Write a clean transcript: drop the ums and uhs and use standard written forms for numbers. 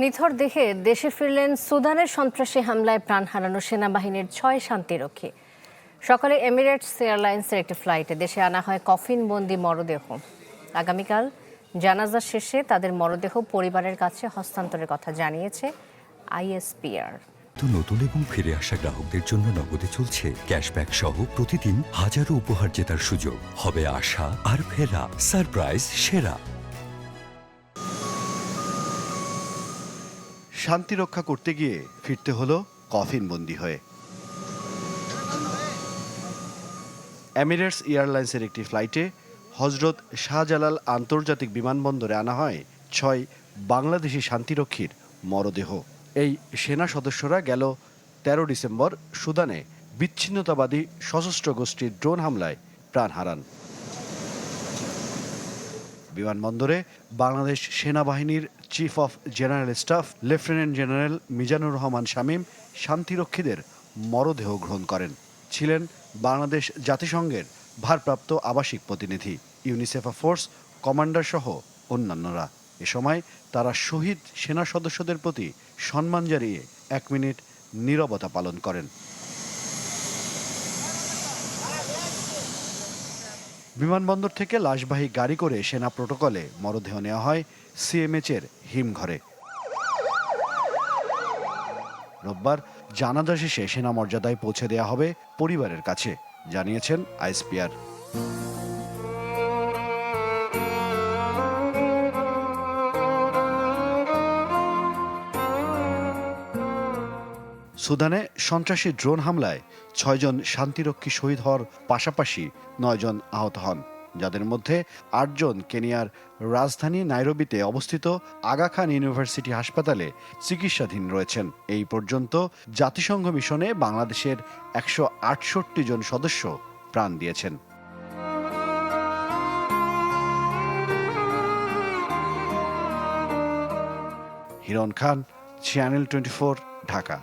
নিথর দেহে দেশে ফিরলেন সুদানের সন্ত্রাসী হামলায় প্রাণ হারানো সেনাবাহিনীর 6 শান্তিরক্ষী। সকালে এমিরেটস এয়ারলাইন্সের একটি ফ্লাইটে দেশে আনা হয় কফিনবন্দি মরদেহ। আগামীকাল জানাজা শেষে তাদের মরদেহ পরিবারের কাছে হস্তান্তরের কথা জানিয়েছে আইএসপিআর। নতুন এবং ফিরে আসা গ্রাহকদের জন্য নগদে চলছে ক্যাশব্যাক সহ প্রতিদিন হাজারো উপহার জেতার সুযোগ। হবে আশা আর ফেরা, সারপ্রাইজ সেরা। শান্তি রক্ষা করতে গিয়ে ফিরতে হলো কফিনবন্দি হয়ে। এমিরেটস এয়ারলাইন্সের একটি ফ্লাইটে হজরত শাহজালাল আন্তর্জাতিক বিমানবন্দরে আনা হয় 6 বাংলাদেশি শান্তিরক্ষীর মরদেহ। এই সেনা সদস্যরা গেল 13 ডিসেম্বর সুদানে বিচ্ছিন্নতাবাদী সশস্ত্র গোষ্ঠীর ড্রোন হামলায় প্রাণ হারান। বিমানবন্দরে বাংলাদেশ সেনাবাহিনীর chief of general staff lieutenant general Mizanur Rahman Shamim শান্তিরক্ষীদের মরদেহ গ্রহণ করেন। ছিলেন বাংলাদেশ জাতিসংঘের ভারপ্রাপ্ত আবাসিক প্রতিনিধি, ইউনিসেফ ফোর্স কমান্ডার সহ অন্যান্যরা। এ সময় তারা শহীদ সেনা সদস্যদের প্রতি সম্মান জানিয়ে 1 মিনিট নীরবতা পালন করেন। বিমানবন্দর থেকে লাশবাহী গাড়ি করে সেনা প্রোটোকলে মরদেহ নেওয়া হয় সিএমএইচ-এর হিমঘরে। রোববার জানাজা শেষে সেনা মর্যাদায় পৌঁছে দেওয়া হবে পরিবারের কাছে, জানিয়েছেন আইএসপিআর। সুদানে সন্ত্রাসী ড্রোন হামলায় 6 জন শান্তিরক্ষী শহীদ হওয়ার পাশাপাশি 9 জন আহত হন, যাদের মধ্যে 8 জন কেনিয়ার রাজধানী নাইরোবিতে অবস্থিত আগা খান ইউনিভার্সিটি হাসপাতালে চিকিৎসাধীন রয়েছেন। এই পর্যন্ত জাতিসংঘ মিশনে বাংলাদেশের 168 জন সদস্য প্রাণ দিয়েছেন। হিরণ খান, চ্যানেল 24, ঢাকা।